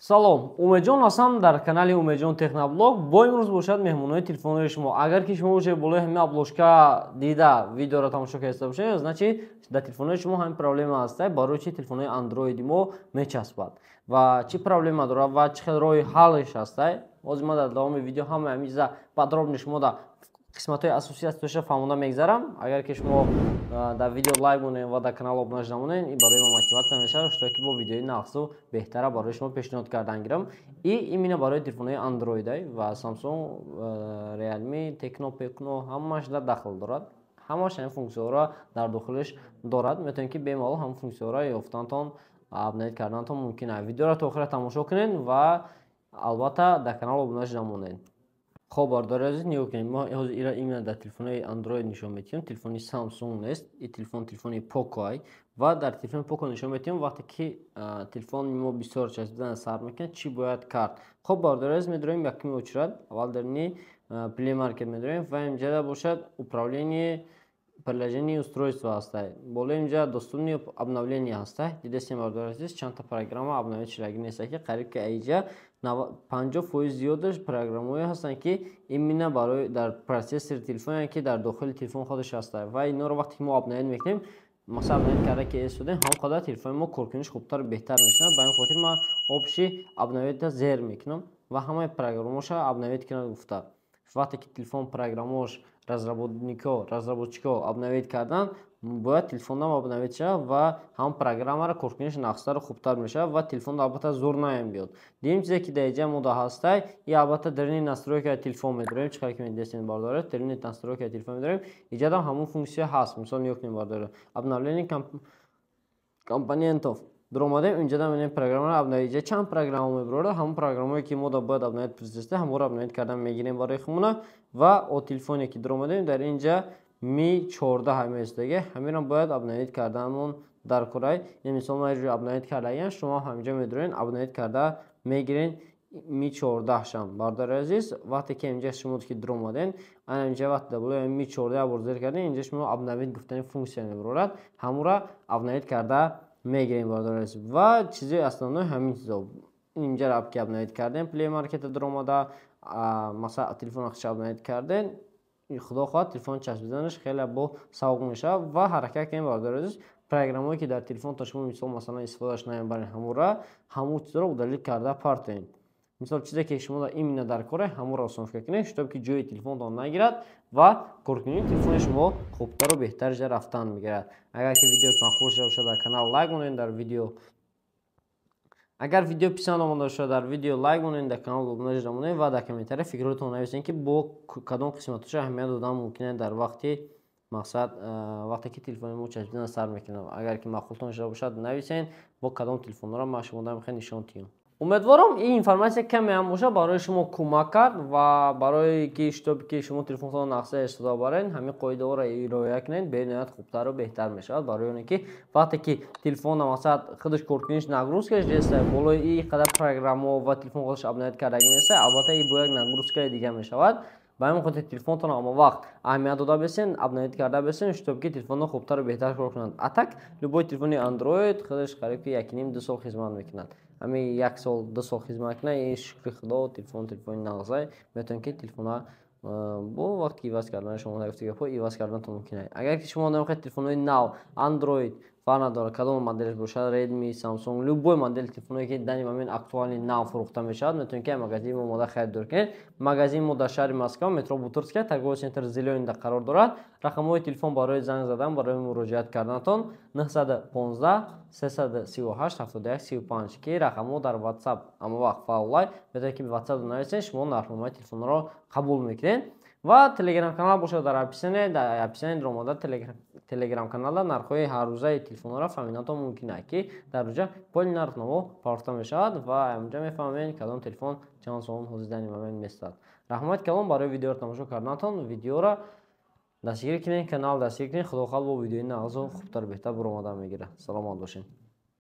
салом, Умедҷон ҳастам дар канали Умедҷон Техноблог. Бо имрӯз бошад меҳмонони телефонҳои шумо. Агар ки шумо уже болои ҳамин обложка дида видеоро тамошо карда бошед, значит дар телефонҳои шумо ҳамин проблема ҳаста, барои чи телефонҳои андроиди мо мечаспад ва чӣ проблема дорад ва чӣ хел роҳи ҳаллиш ҳаста. Ҳозир ман дар давоми видео ҳама ҳамин чиза подробно шумо дар қисматҳои асосиятиша фаҳмонда мегзарам. Агар ки шумо дар видео лайк монед ва дар канал обунааш намонед, ин барои мо мотиватсия мешавад, то ки бо видеои навсу беҳтара барои шумо пешниҳод кардан гирам. И именно барои телефонҳои Android ва Samsung, Realme, Tecno, Pecno ҳамааш дар дахл дорад. ҳамааш ҳамин функсияҳоро дар дохилиш дорад. Метавонед ки бемалол ҳамин функсияҳоро ёфтанатон апдейт карданатон мумкин аст. Видеоро то охира тамошо кунед ва албатта дар канал обунааш намонед. خب بارداری عزیز نگاه کنید، ما именно در تلفن‌های اندروید نشون میدیم. تلفنی سامسونگ نیست، این تلفنی پوکو ای و در تلفن پوکو نشون میدیم وقتی که تلفن ما بسیار چسبیدن سر میکنه چی باید کرد. خب بارداری عزیز می‌داریم یکی очередь اول در نی پلی مارکت می‌داریم و اینجا باشد управление приложение устройства هستند. بالا اینجا доступные обновления هستند. دیدید بارداری عزیز چند تا программа обновить شدگی نیست که قریب که اینجا 50% زیادش программ‌هایی هستند که именно برای در پروسسور تلفن که در داخل تلفن خودش هستند و اینا رو وقتی ما آپدیت میکنیم مثلا آپدیت کرده که استفاده هم خود تلفن ما کارکنش خوبتر بهتر میشه. با این خاطر ما آپشن آپدیت زیر میکنم و همه программاش آپدیت کنم گفته. وقتی که تلفن программاش разработчика آپدیت کردن باید تلفن هم آپدیت شه و هم программа را کارکنش نقصتر خوبتر میشه و تلفن البته زور نمیاد. دیگه چیزی که در اینجا مود هست ای البته درین настройка تلفن می‌داریم. چیکار کنیم دستین بارداره درین настройка تلفن می‌داریم. اینجا هم همون فункция هست. مثلا یک نیم بارداره обновление компонентов дромаде اینجا هم این программа را آپدیت چند программа می‌بره. همون программایی که ما باید آپدیت پرسیسته همون را آپدیت کردن میگیریم برای خودمون و او تلفنی که دروماده در اینجا می 14 همه است دیگه. همین هم باید آپدیت کردنمون در کارای این مثال ما روی آپدیت کردن شما همینجا می‌دونین آپدیت کرده میگیرین می 14 شم. باردار عزیز وقتی که اینجا شما که درومادین اینجا وقت دبلو می 14 بردار کردین اینجا شما آپدیت گفتن فункция می‌برد همون را آپدیت کرده میگیرین باردار عزیز و چیزی اصلا همین چیزا اینجا را که آپدیت کردین پلی مارکت دروماده مثلا تلفن خودش آپدیت کردین خدا خواهد تلفن چسبیدنش خیلی با سوق میشه و حرکت کنیم باردار عزیز. программایی که در تلفن تا شما مثلا استفادهش نمیبرین همون چیزا رو دلیل کرده پارتین. مثلا چیزی که شما ایمینا در کاره همون را آسان کنید شتاب که جای تلفن تان نگیرد و کارکنی تلفن شما خوبتر و بهتر جا رفتن میگیرد. اگر که ویدیو خوش شد در کانال لایک کنید در ویدیو اگر ویدیو پسند آمده شد در ویدیو لایک کنید در کانال ابونش نمونید و در کامنتر فکرتون نویسین که با کدام قسمتش اهمیت دادن ممکنه در وقتی مقصد وقتی که تلفن ما چسبیدن سر میکنم. اگر که معقولتون شده باشد نویسین با کدام تلفن را ما شما میخواین نشون تیم. امیدوارم این اینفورماسیا کمی هم باشه برای شما کمک کرد و برای که اشتباهی که شما تلفنتون نقشه استفاده برین همین قاعده ها را رعایت کنین به نهایت خوبتر و بهتر میشه. برای اینکه وقتی که تلفن مثلا خودش کارکنش نگروز کرد جسته بالای این قدر پروگرام و تلفن خودش آپدیت کردگی نیست البته این باید نگروز کرد دیگه میشود. با همین خاطر تلفنتون اما وقت اهمیت داده بسین آپدیت کرده بسین شتاب که تلفن خوبتر و بهتر کار کنند. اتک لبای تلفن اندروید خودش قریب 1.5-2 سال خدمت میکنند. همین 1 سال 2 سال خدمت کنه این شکر خدا تلفن نغزه میتون که تلفن با وقتی ایواز کردن شما نگفته که ایواز کردن تو ممکنه. اگر که شما نمیخواید تلفن نو اندروید فرق نداره کدام مدلش باشه ردمی سامسونگ любой مدل تلفنی که در این момент اکtuální نو فروخته میشه میتونید که مغازه ما خرید کنید. مغازه ما در شهر مسکو مترو بوتورسک торговый центр زیلین در قرار دارد. رقم‌های تلفن برای زنگ زدن برای مراجعت کردنتون 915 338 7135 که رقم‌ها در واتساپ اما وقت فعال میتونید که به واتساپ نویسید شما راهنمای تلفن را قبول میکنید و تلگرام کانال باشه در اپلیکیشن دروماده تلگرام کانال نرخ‌های هر روزه تلفن را فهمیدن ممکنه که در روزه کل نرخ نمو پارتا میشود و همینجا میفهمید کدام تلفن چند سوم حدود در این момент میستاد. رحمت کلام برای ویدیو را تماشا کردنتون ویدیو را دستگیر کنین کانال دستگیر کنین خدا خال با ویدیوی نازو خوبتر بهتر برآمده میگیره. سلامت باشین.